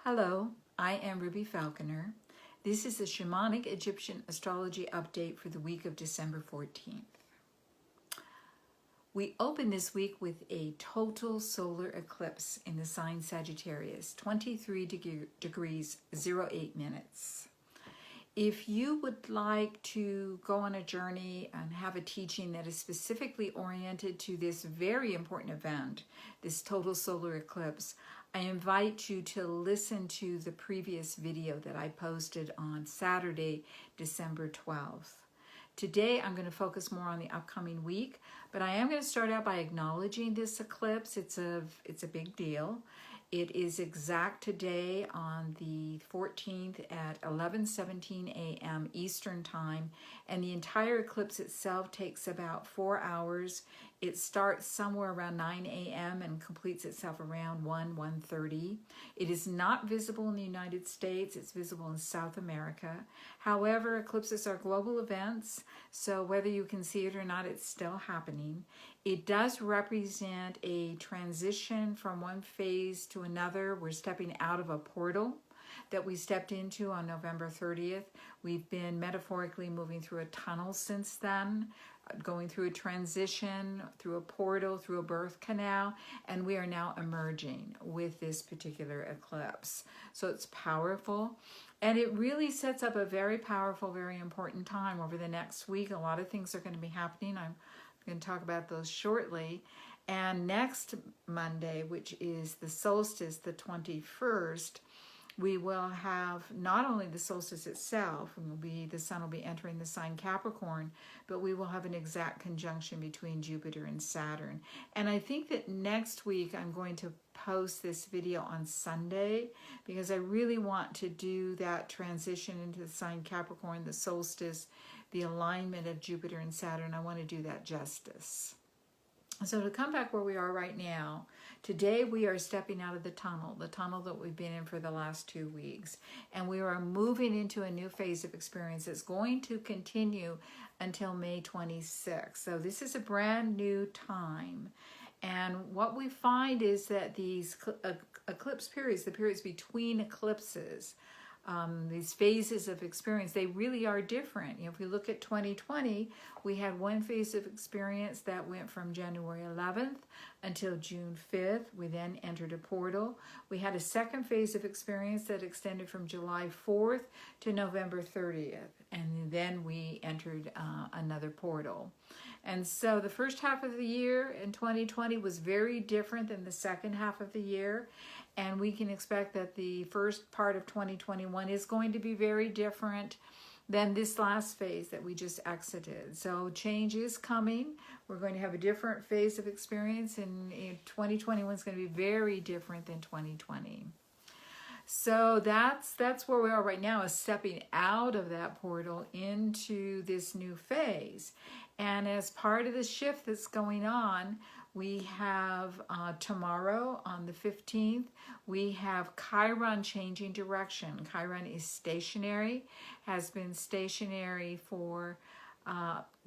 Hello, I am Ruby Falconer. This is a Shamanic Egyptian Astrology update for the week of December 14th. We open this week with a total solar eclipse in the sign Sagittarius, 23 degrees 08 minutes. If you would like to go on a journey and have a teaching that is specifically oriented to this very important event, this total solar eclipse, I invite you to listen to the previous video that I posted on Saturday, December 12th. Today, I'm going to focus more on the upcoming week, but I am going to start out by acknowledging this eclipse. It's a big deal. It is exact today on the 14th at 11:17 a.m. Eastern Time, and the entire eclipse itself takes about 4 hours. It starts somewhere around 9 a.m. and completes itself around 1:30. It is not visible in the United States. It's visible in South America. However, eclipses are global events, so whether you can see it or not, it's still happening. It does represent a transition from one phase to another. We're stepping out of a portal that we stepped into on November 30th. We've been metaphorically moving through a tunnel since then, going through a transition, through a portal, through a birth canal, and we are now emerging with this particular eclipse. So it's powerful, and it really sets up a very powerful, very important time over the next week. A lot of things are going to be happening. I'm going to talk about those shortly. And next Monday, which is the solstice, the 21st, we will have not only the solstice itself, the sun will be entering the sign Capricorn, but we will have an exact conjunction between Jupiter and Saturn. And I think that next week I'm going to post this video on Sunday because I really want to do that transition into the sign Capricorn, the solstice, the alignment of Jupiter and Saturn. I want to do that justice. So to come back where we are right now, today we are stepping out of the tunnel that we've been in for the last 2 weeks, and we are moving into a new phase of experience that's going to continue until May 26th. So this is a brand new time. And what we find is that these eclipse periods, the periods between eclipses, these phases of experience, they really are different. If we look at 2020, we had one phase of experience that went from January 11th until June 5th. We then entered a portal. We had a second phase of experience that extended from July 4th to November 30th. And then we entered another portal. And so the first half of the year in 2020 was very different than the second half of the year. And we can expect that the first part of 2021 is going to be very different than this last phase that we just exited. So change is coming. We're going to have a different phase of experience, and 2021 is going to be very different than 2020. So that's where we are right now, is stepping out of that portal into this new phase. And as part of the shift that's going on, we have tomorrow on the 15th, we have Chiron changing direction. Chiron is stationary, has been stationary for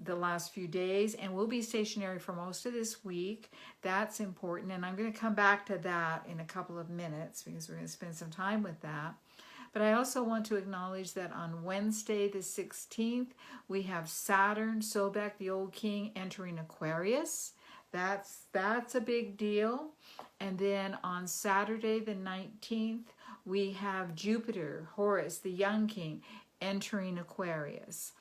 the last few days, and will be stationary for most of this week. That's important, and I'm going to come back to that in a couple of minutes because we're going to spend some time with that. But I also want to acknowledge that on Wednesday the 16th, we have Saturn, Sobek, the old king, entering Aquarius. That's a big deal. And then on Saturday the 19th, we have Jupiter, Horus, the young king, entering Aquarius.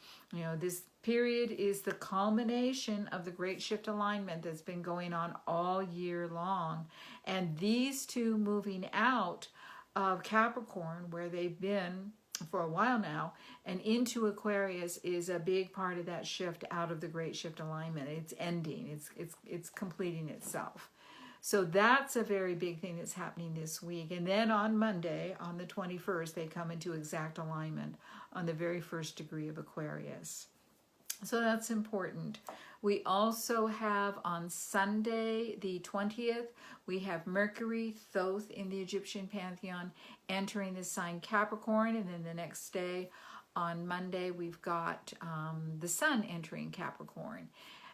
This period is the culmination of the great shift alignment that's been going on all year long. And these two moving out of Capricorn, where they've been for a while now, and into Aquarius is a big part of that shift out of the great shift alignment. It's ending, it's completing itself. So that's a very big thing that's happening this week. And then on Monday, on the 21st, they come into exact alignment on the very first degree of Aquarius. So that's important. We also have on Sunday, the 20th, we have Mercury, Thoth in the Egyptian pantheon, entering the sign Capricorn. And then the next day, on Monday, we've got the sun entering Capricorn.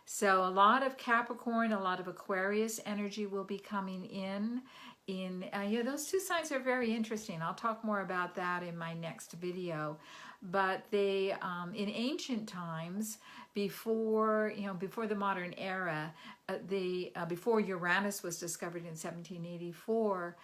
So a lot of Capricorn, a lot of Aquarius energy will be coming in yeah, those two signs are very interesting. I'll talk more about that in my next video. But they, in ancient times, before the modern era, before Uranus was discovered in 1784,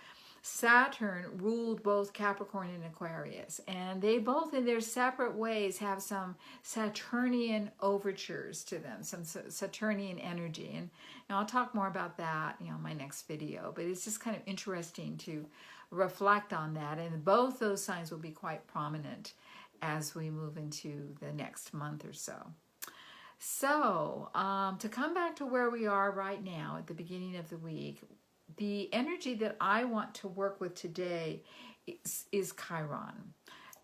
Saturn ruled both Capricorn and Aquarius, and they both, in their separate ways, have some Saturnian overtures to them, some Saturnian energy, and I'll talk more about that, in my next video. But it's just kind of interesting to reflect on that, and both those signs will be quite prominent as we move into the next month or so. So, to come back to where we are right now at the beginning of the week, the energy that I want to work with today is Chiron.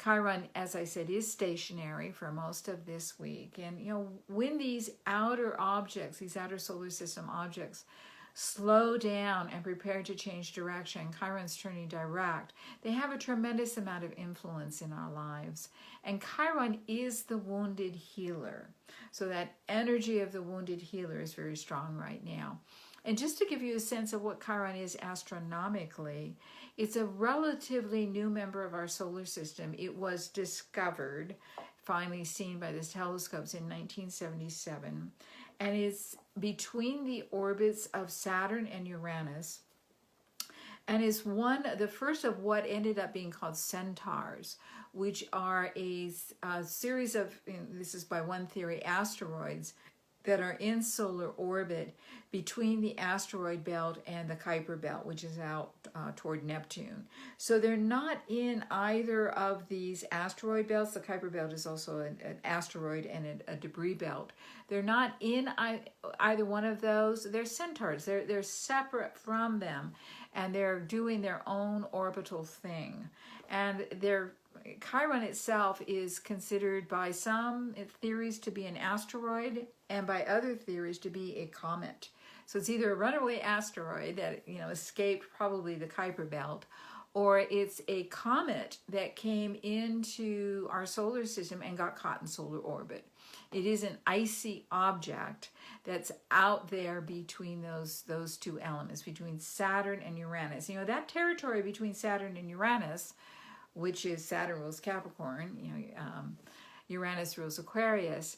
Chiron, as I said, is stationary for most of this week. And, when these outer objects, these outer solar system objects, slow down and prepare to change direction, Chiron's turning direct, they have a tremendous amount of influence in our lives. And Chiron is the wounded healer. So that energy of the wounded healer is very strong right now. And just to give you a sense of what Chiron is astronomically, it's a relatively new member of our solar system. It was discovered, finally seen by the telescopes in 1977, and is between the orbits of Saturn and Uranus, and is the first of what ended up being called centaurs, which are a series of, this is by one theory, asteroids that are in solar orbit between the asteroid belt and the Kuiper belt, which is out toward Neptune. So they're not in either of these asteroid belts. The Kuiper belt is also an asteroid and a debris belt. They're not in either one of those. They're centaurs. They're separate from them, and they're doing their own orbital thing. And Chiron itself is considered by some theories to be an asteroid, and by other theories to be a comet. So it's either a runaway asteroid that escaped probably the Kuiper belt, or it's a comet that came into our solar system and got caught in solar orbit. It is an icy object that's out there between those two elements, between Saturn and Uranus. That territory between Saturn and Uranus, which is Saturn rules Capricorn, Uranus rules Aquarius,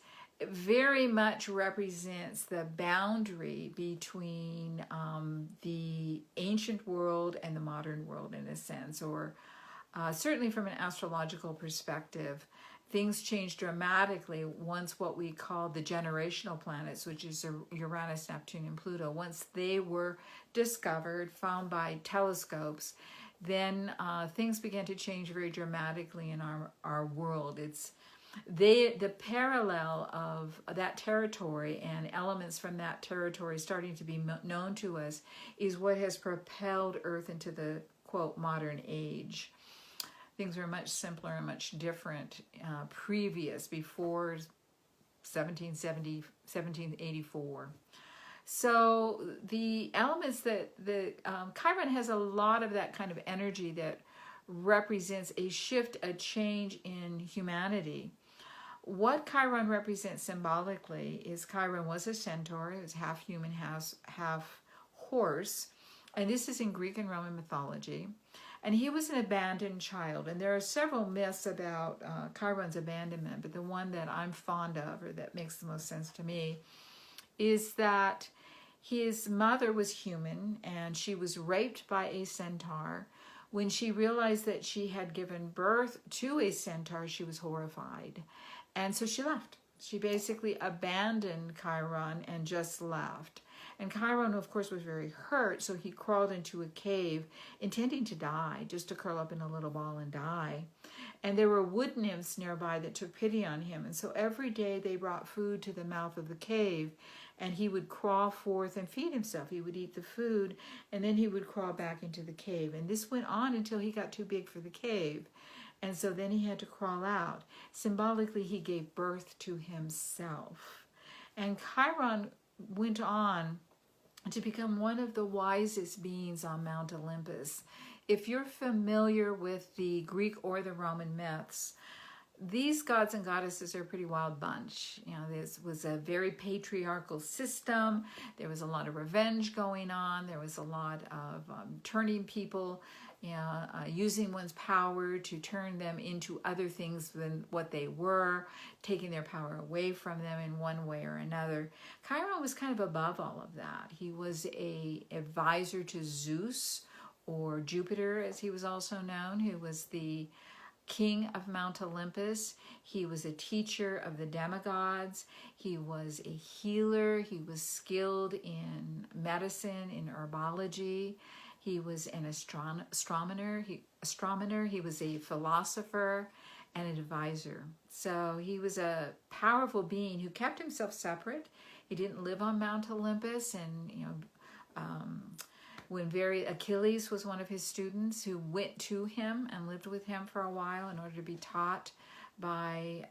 very much represents the boundary between the ancient world and the modern world, in a sense, or certainly from an astrological perspective. Things changed dramatically once what we call the generational planets, which is Uranus, Neptune, and Pluto, once they were discovered, found by telescopes, then things began to change very dramatically in our world. The parallel of that territory and elements from that territory starting to be known to us is what has propelled Earth into the, quote, modern age. Things were much simpler and much different before 1784. So the elements that Chiron has a lot of that kind of energy that represents a shift, a change in humanity. What Chiron represents symbolically is Chiron was a centaur. It was half human, half horse. And this is in Greek and Roman mythology. And he was an abandoned child. And there are several myths about Chiron's abandonment, but the one that I'm fond of, or that makes the most sense to me, is that his mother was human and she was raped by a centaur. When she realized that she had given birth to a centaur, she was horrified. And so she left. She basically abandoned Chiron and just left. And Chiron, of course, was very hurt, so he crawled into a cave intending to die, just to curl up in a little ball and die. And there were wood nymphs nearby that took pity on him. And so every day they brought food to the mouth of the cave, and he would crawl forth and feed himself. He would eat the food, and then he would crawl back into the cave. And this went on until he got too big for the cave. And so then he had to crawl out. Symbolically, he gave birth to himself. And Chiron went on to become one of the wisest beings on Mount Olympus. If you're familiar with the Greek or the Roman myths, these gods and goddesses are a pretty wild bunch. You know, this was a very patriarchal system. There was a lot of revenge going on. There was a lot of turning people, you know, using one's power to turn them into other things than what they were, taking their power away from them in one way or another. Chiron was kind of above all of that. He was a advisor to Zeus, or Jupiter, as he was also known, who was the king of Mount Olympus. He was a teacher of the demigods. He was a healer. He was skilled in medicine, in herbology. He was an astronomer. He was a philosopher and an advisor. So he was a powerful being who kept himself separate. He didn't live on Mount Olympus, and when Achilles was one of his students who went to him and lived with him for a while in order to be taught by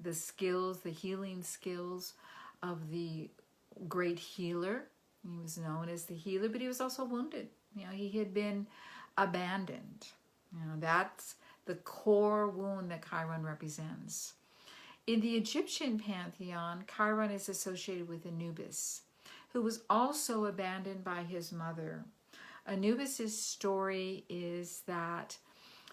the skills, the healing skills of the great healer. He was known as the healer, but he was also wounded. You know, he had been abandoned. You know, that's the core wound that Chiron represents. In the Egyptian pantheon, Chiron is associated with Anubis, who was also abandoned by his mother. Anubis' story is that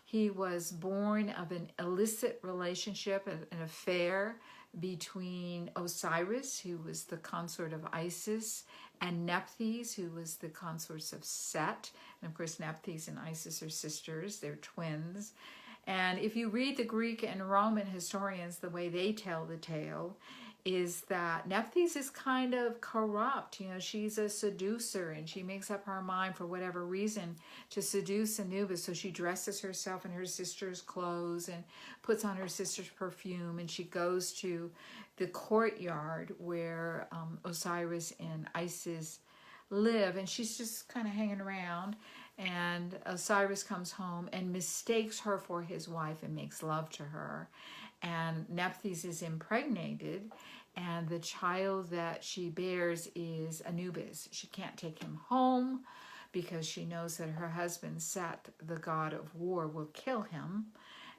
he was born of an illicit relationship, an affair between Osiris, who was the consort of Isis, and Nephthys, who was the consorts of Set. And of course, Nephthys and Isis are sisters, they're twins. And if you read the Greek and Roman historians, the way they tell the tale is that Nephthys is kind of corrupt. You know, she's a seducer, and she makes up her mind for whatever reason to seduce Anubis. So she dresses herself in her sister's clothes and puts on her sister's perfume, and she goes to the courtyard where Osiris and Isis live, and she's just kind of hanging around. And Osiris comes home and mistakes her for his wife and makes love to her. And Nephthys is impregnated, and the child that she bears is Anubis. She can't take him home because she knows that her husband Set, the god of war, will kill him.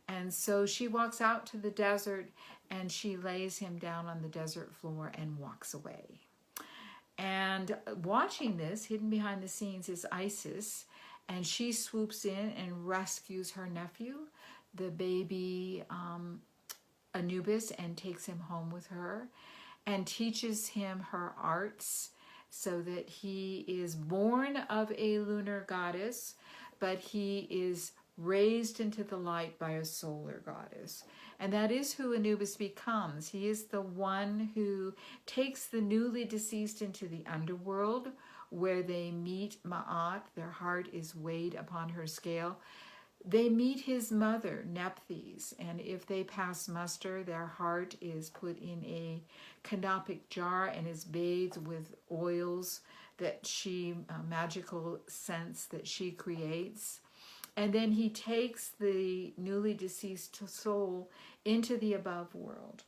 And so she walks out to the desert, and she lays him down on the desert floor and walks away. And watching this, hidden behind the scenes, is Isis, and she swoops in and rescues her nephew, the baby Anubis, and takes him home with her and teaches him her arts so that he is born of a lunar goddess, but he is raised into the light by a solar goddess. And that is who Anubis becomes. He is the one who takes the newly deceased into the underworld, where they meet Ma'at. Their heart is weighed upon her scale. They meet his mother, Nephthys, and if they pass muster, their heart is put in a canopic jar and is bathed with oils that magical scents that she creates. And then he takes the newly deceased soul into the above world,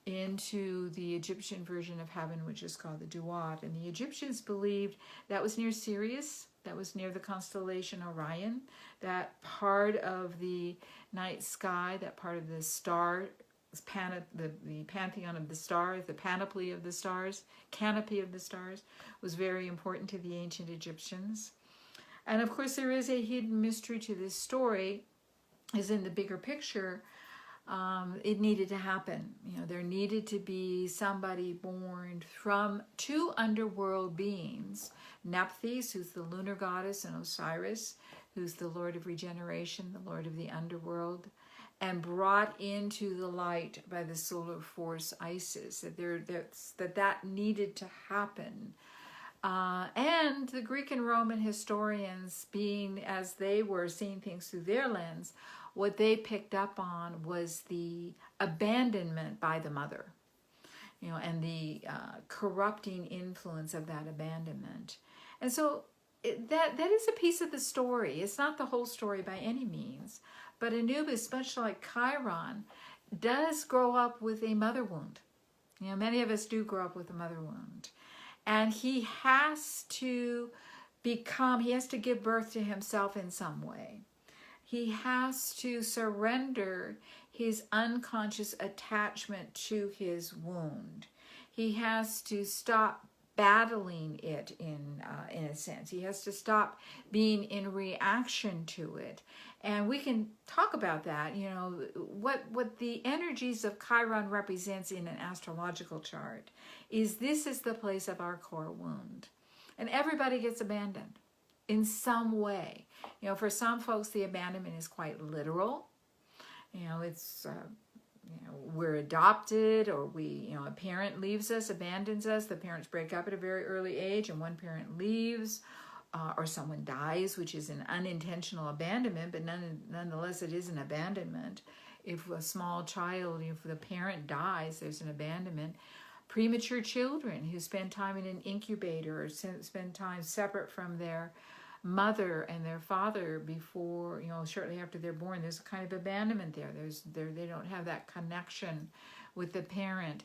into the Egyptian version of heaven, which is called the Duat. And the Egyptians believed that was near Sirius, that was near the constellation Orion, that part of the night sky, that part of the star, the pantheon of the stars, the panoply of the stars, canopy of the stars, was very important to the ancient Egyptians. And of course, there is a hidden mystery to this story, is in the bigger picture. It needed to happen. You know, there needed to be somebody born from two underworld beings, Nephthys, who's the lunar goddess, and Osiris, who's the lord of regeneration, the lord of the underworld, and brought into the light by the solar force Isis. That needed to happen. And the Greek and Roman historians, being as they were seeing things through their lens, what they picked up on was the abandonment by the mother, you know, and the corrupting influence of that abandonment. And so that is a piece of the story. It's not the whole story by any means, but Anubis, much like Chiron, does grow up with a mother wound. You know, many of us do grow up with a mother wound. And he has to give birth to himself in some way. He has to surrender his unconscious attachment to his wound. He has to stop battling it in a sense. He has to stop being in reaction to it. And we can talk about that, you know, what the energies of Chiron represents in an astrological chart is this is the place of our core wound. And everybody gets abandoned in some way. You know, for some folks, the abandonment is quite literal. You know, it's, you know, we're adopted, or a parent leaves us, abandons us. The parents break up at a very early age and one parent leaves, or someone dies, which is an unintentional abandonment, but nonetheless it is an abandonment. If a small child, if the parent dies, there's an abandonment. Premature children who spend time in an incubator or spend time separate from their mother and their father before, you know, shortly after they're born, there's a kind of abandonment there. They don't have that connection with the parent.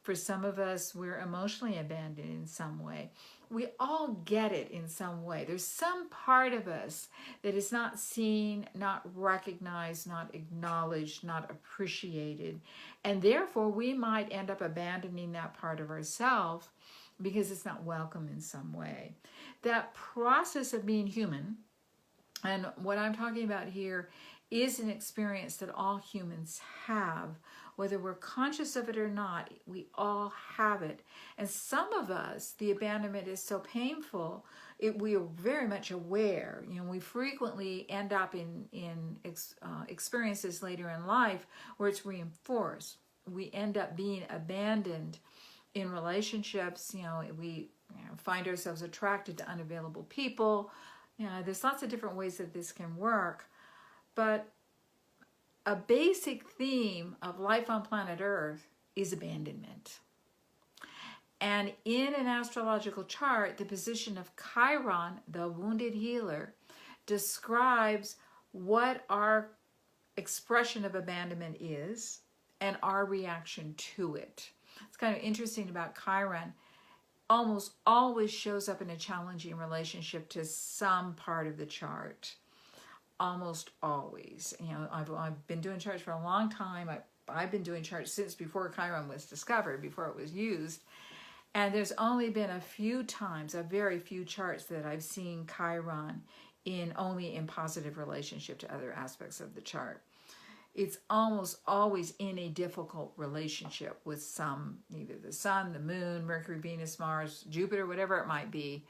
For some of us, we're emotionally abandoned in some way. We all get it in some way. There's some part of us that is not seen, not recognized, not acknowledged, not appreciated. And therefore, we might end up abandoning that part of ourselves because it's not welcome in some way. That process of being human, and what I'm talking about here is an experience that all humans have. Whether we're conscious of it or not, we all have it. And some of us, the abandonment is so painful, we are very much aware. You know, we frequently end up in experiences later in life where it's reinforced. We end up being abandoned in relationships. You know, we find ourselves attracted to unavailable people. You know, there's lots of different ways that this can work. But a basic theme of life on planet Earth is abandonment. And in an astrological chart, the position of Chiron, the wounded healer, describes what our expression of abandonment is and our reaction to it. It's kind of interesting about Chiron. Almost always shows up in a challenging relationship to some part of the chart. Almost always. You know, I've been doing charts for a long time. I've been doing charts since before Chiron was discovered, before it was used. And there's only been a few times, a very few charts that I've seen Chiron only in positive relationship to other aspects of the chart. It's almost always in a difficult relationship with either the sun, the moon, Mercury, Venus, Mars, Jupiter, whatever it might be,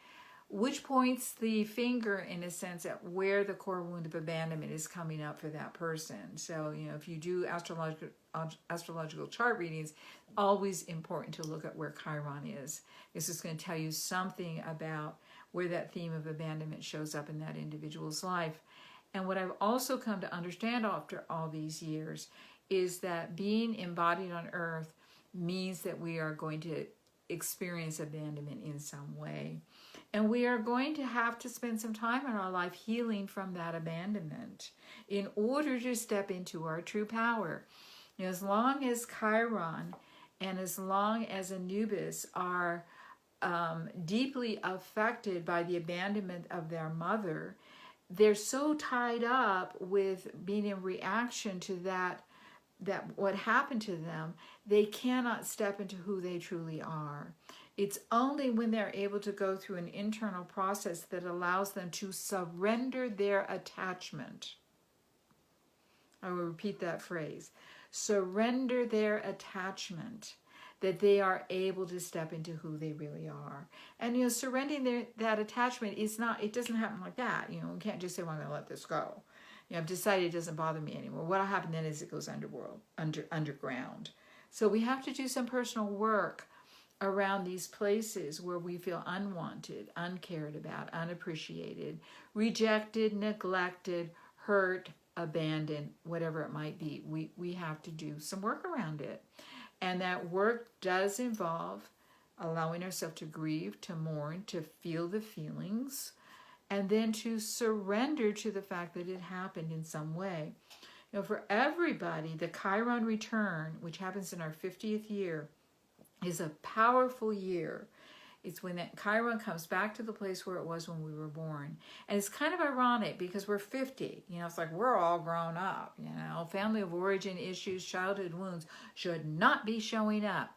which points the finger, in a sense, at where the core wound of abandonment is coming up for that person. So, you know, if you do astrological chart readings, always important to look at where Chiron is. This is going to tell you something about where that theme of abandonment shows up in that individual's life. And what I've also come to understand after all these years is that being embodied on Earth means that we are going to experience abandonment in some way. And we are going to have to spend some time in our life healing from that abandonment in order to step into our true power. You know, as long as Chiron and as long as Anubis are deeply affected by the abandonment of their mother, they're so tied up with being in reaction to that what happened to them, they cannot step into who they truly are. It's only when they're able to go through an internal process that allows them to surrender their attachment. I will repeat that phrase. Surrender their attachment, that they are able to step into who they really are. And, you know, surrendering that attachment is not, it doesn't happen like that. You know, you can't just say, well, I'm going to let this go. You know, I've decided it doesn't bother me anymore. What'll happen then is it goes underground. So we have to do some personal work around these places where we feel unwanted, uncared about, unappreciated, rejected, neglected, hurt, abandoned, whatever it might be. We have to do some work around it. And that work does involve allowing ourselves to grieve, to mourn, to feel the feelings, and then to surrender to the fact that it happened in some way. You know, for everybody, the Chiron return, which happens in our 50th year, is a powerful year It's when that Chiron comes back to the place where it was when we were born. And it's kind of ironic because we're 50. You know, it's like we're all grown up. You know, family of origin issues, childhood wounds should not be showing up.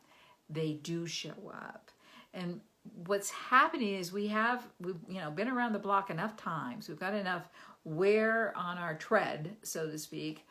They do show up. And what's happening is we've been around the block enough times. We've got enough wear on our tread, so to speak,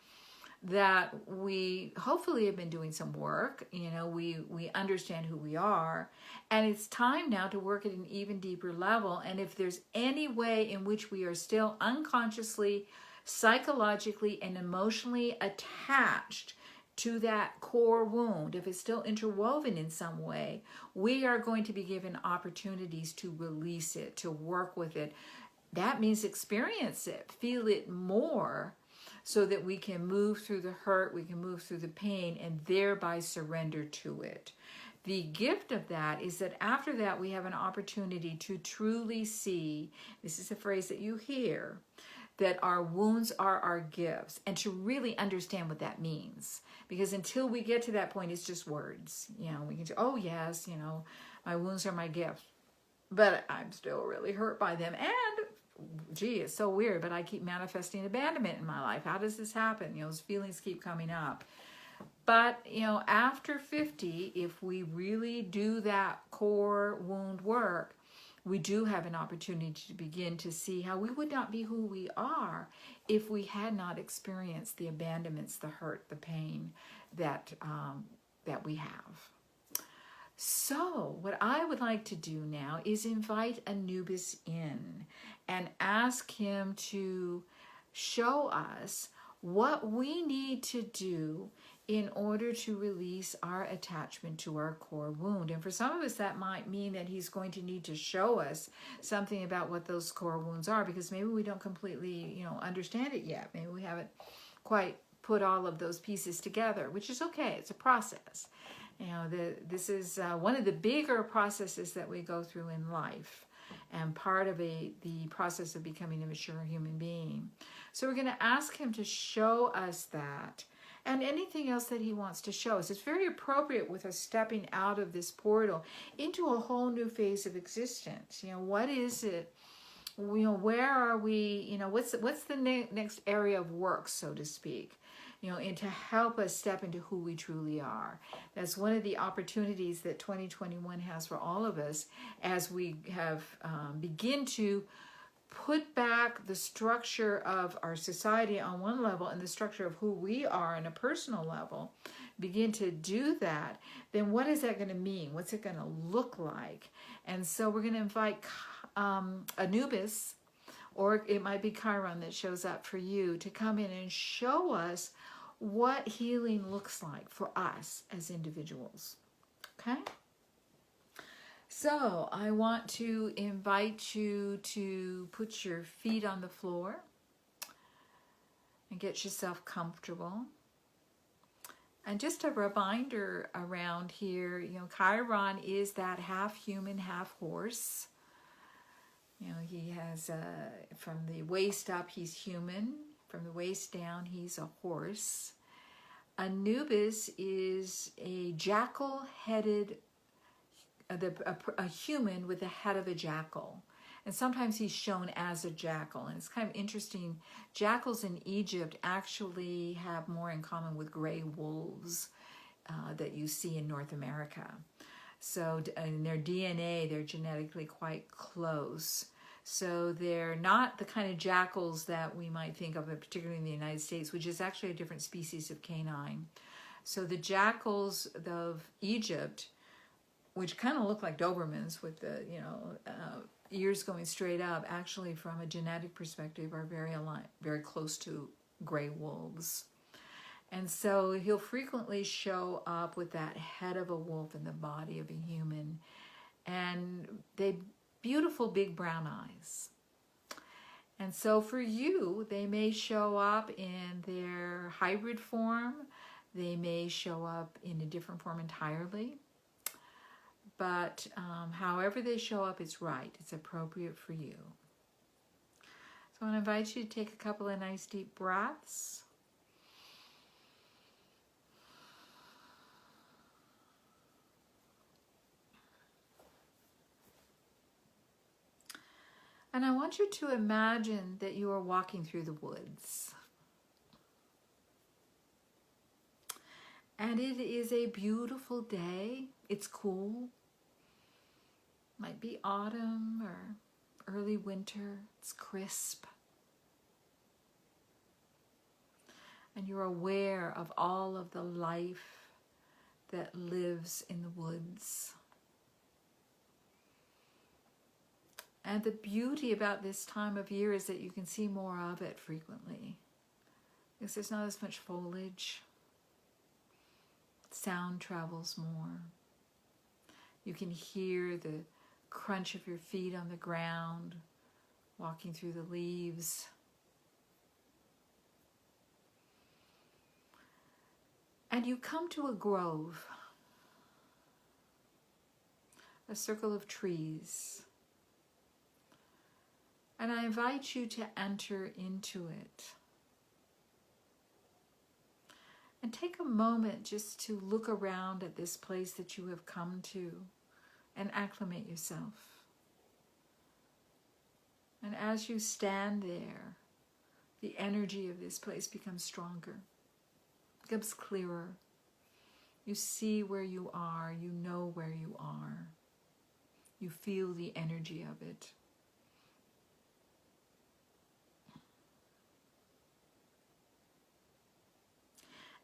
that we hopefully have been doing some work. You know, we understand who we are, and it's time now to work at an even deeper level. And if there's any way in which we are still unconsciously, psychologically, and emotionally attached to that core wound, if it's still interwoven in some way, we are going to be given opportunities to release it, to work with it. That means experience it, feel it more, so that we can move through the hurt, we can move through the pain, and thereby surrender to it. The gift of that is that after that, we have an opportunity to truly see, this is a phrase that you hear, that our wounds are our gifts, and to really understand what that means. Because until we get to that point, it's just words. You know, we can say, oh yes, you know, my wounds are my gifts, but I'm still really hurt by them. And gee, it's so weird, but I keep manifesting abandonment in my life. How does this happen? You know, those feelings keep coming up. But, you know, after 50, if we really do that core wound work, we do have an opportunity to begin to see how we would not be who we are if we had not experienced the abandonments, the hurt, the pain that we have. So what I would like to do now is invite Anubis in and ask him to show us what we need to do in order to release our attachment to our core wound. And for some of us, that might mean that he's going to need to show us something about what those core wounds are, because maybe we don't completely, you know, understand it yet. Maybe we haven't quite put all of those pieces together, which is okay. It's a process. You know, this is one of the bigger processes that we go through in life, and part of the process of becoming a mature human being. So we're going to ask him to show us that, and anything else that he wants to show us. It's very appropriate with us stepping out of this portal into a whole new phase of existence. You know, what is it? You know, where are we? You know, what's the next area of work, so to speak? You know, and to help us step into who we truly are. That's one of the opportunities that 2021 has for all of us, as we have begin to put back the structure of our society on one level and the structure of who we are on a personal level, begin to do that, then what is that going to mean? What's it going to look like? And so we're going to invite Anubis, or it might be Chiron that shows up for you, to come in and show us what healing looks like for us as individuals. Okay? So I want to invite you to put your feet on the floor and get yourself comfortable. And just a reminder around here, you know, Chiron is that half human, half horse. You know, he has, from the waist up, he's human. From the waist down, he's a horse. Anubis is a jackal-headed, a human with the head of a jackal. And sometimes he's shown as a jackal. And it's kind of interesting. Jackals in Egypt actually have more in common with gray wolves that you see in North America. So in their DNA, they're genetically quite close. So they're not the kind of jackals that we might think of, particularly in the United States, which is actually a different species of canine. So the jackals of Egypt, which kind of look like Dobermans with the, ears going straight up, actually from a genetic perspective are very close to gray wolves. And so he'll frequently show up with that head of a wolf and the body of a human. And they beautiful big brown eyes. And so for you, they may show up in their hybrid form. They may show up in a different form entirely. But however they show up, it's right. It's appropriate for you. So I want to invite you to take a couple of nice deep breaths. And I want you to imagine that you are walking through the woods. And it is a beautiful day. It's cool. Might be autumn or early winter. It's crisp. And you're aware of all of the life that lives in the woods. And the beauty about this time of year is that you can see more of it frequently, because there's not as much foliage. Sound travels more. You can hear the crunch of your feet on the ground, walking through the leaves. And you come to a grove, a circle of trees. And I invite you to enter into it. And take a moment just to look around at this place that you have come to and acclimate yourself. And as you stand there, the energy of this place becomes stronger, becomes clearer. You see where you are, you know where you are. You feel the energy of it.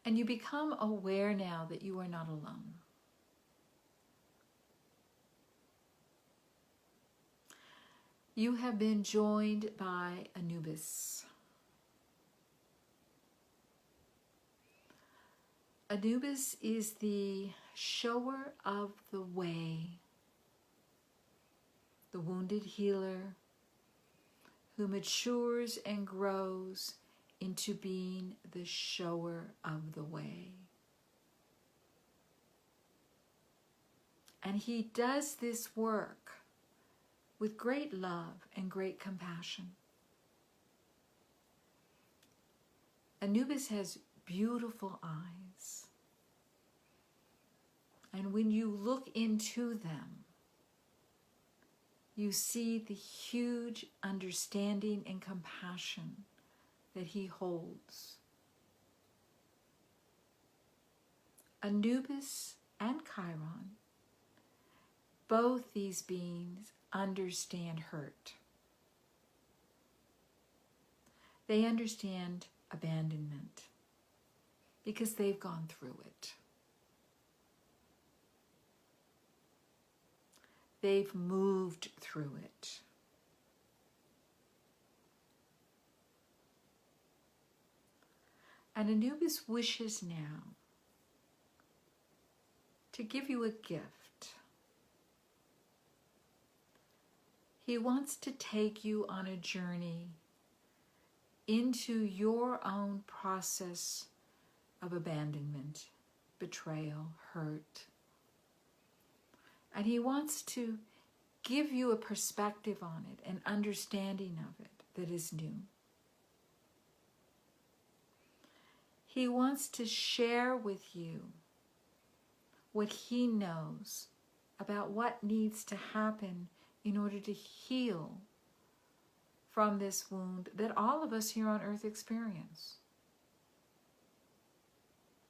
And you become aware now that you are not alone. You have been joined by Anubis. Anubis is the shower of the way, the wounded healer who matures and grows into being the shower of the way. And he does this work with great love and great compassion. Anubis has beautiful eyes. And when you look into them, you see the huge understanding and compassion that he holds. Anubis and Chiron, both these beings understand hurt. They understand abandonment because they've gone through it. They've moved through it. And Anubis wishes now to give you a gift. He wants to take you on a journey into your own process of abandonment, betrayal, hurt. And he wants to give you a perspective on it, an understanding of it that is new. He wants to share with you what he knows about what needs to happen in order to heal from this wound that all of us here on earth experience.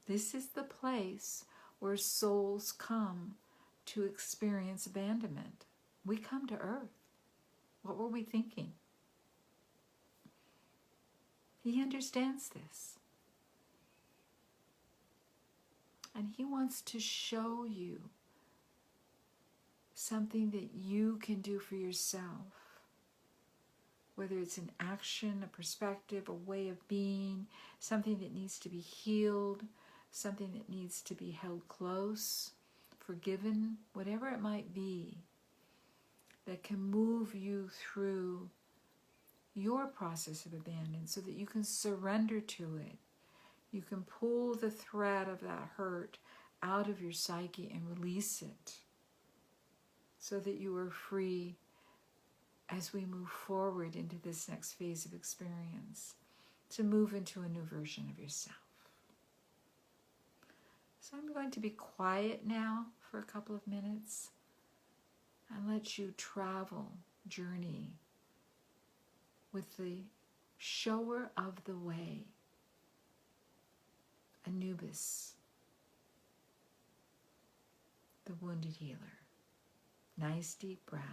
This is the place where souls come to experience abandonment. We come to earth. What were we thinking? He understands this. And he wants to show you something that you can do for yourself. Whether it's an action, a perspective, a way of being, something that needs to be healed, something that needs to be held close, forgiven, whatever it might be, that can move you through your process of abandonment so that you can surrender to it. You can pull the thread of that hurt out of your psyche and release it so that you are free as we move forward into this next phase of experience, to move into a new version of yourself. So I'm going to be quiet now for a couple of minutes and let you travel, journey with the shower of the way, Anubis, the wounded healer. Nice deep breath.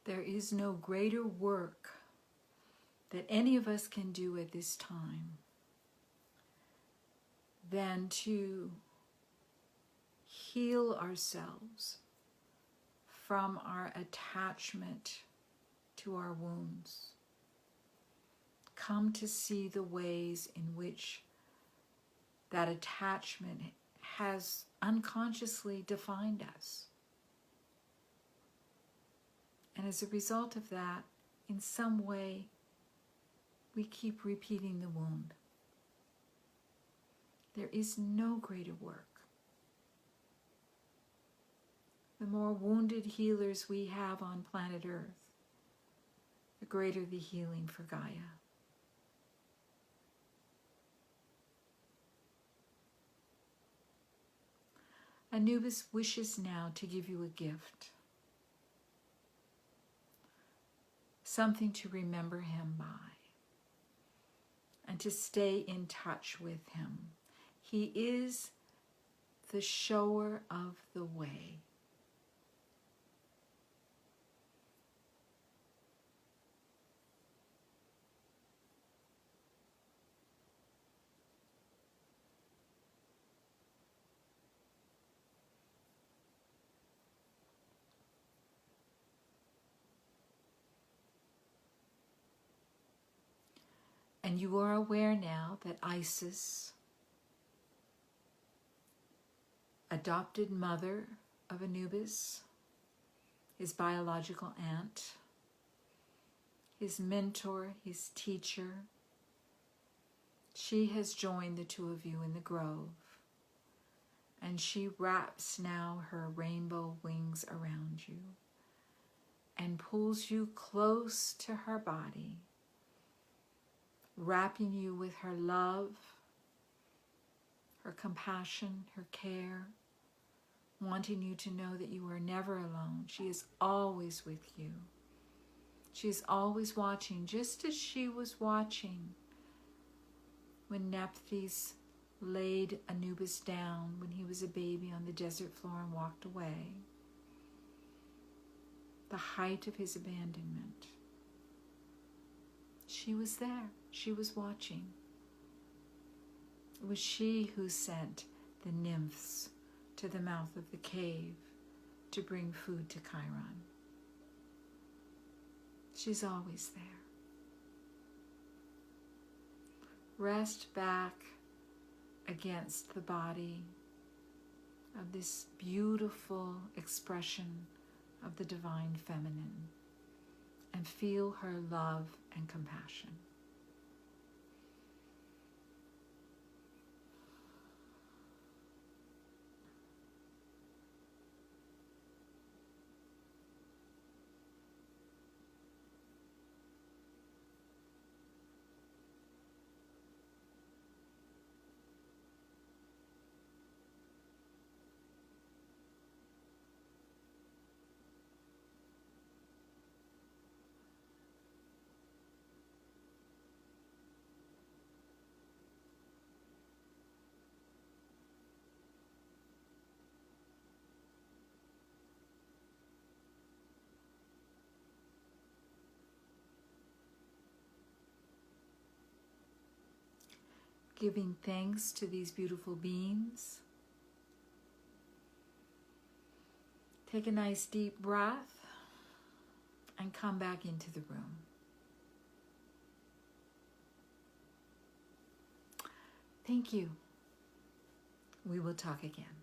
There is no greater work that any of us can do at this time than to heal ourselves from our attachment to our wounds. Come to see the ways in which that attachment has unconsciously defined us. And as a result of that, in some way, we keep repeating the wound. There is no greater work. The more wounded healers we have on planet Earth, the greater the healing for Gaia. Anubis wishes now to give you a gift. Something to remember him by and to stay in touch with him. He is the shower of the way. And you are aware now that Isis, adopted mother of Anubis, his biological aunt, his mentor, his teacher, she has joined the two of you in the grove. And she wraps now her rainbow wings around you and pulls you close to her body, wrapping you with her love, her compassion, her care, wanting you to know that you are never alone. She is always with you. She is always watching, just as she was watching when Nephthys laid Anubis down when he was a baby on the desert floor and walked away. The height of his abandonment. She was there. She was watching. It was she who sent the nymphs to the mouth of the cave to bring food to Chiron. She's always there. Rest back against the body of this beautiful expression of the divine feminine and feel her love and compassion. Giving thanks to these beautiful beings. Take a nice deep breath and come back into the room. Thank you. We will talk again.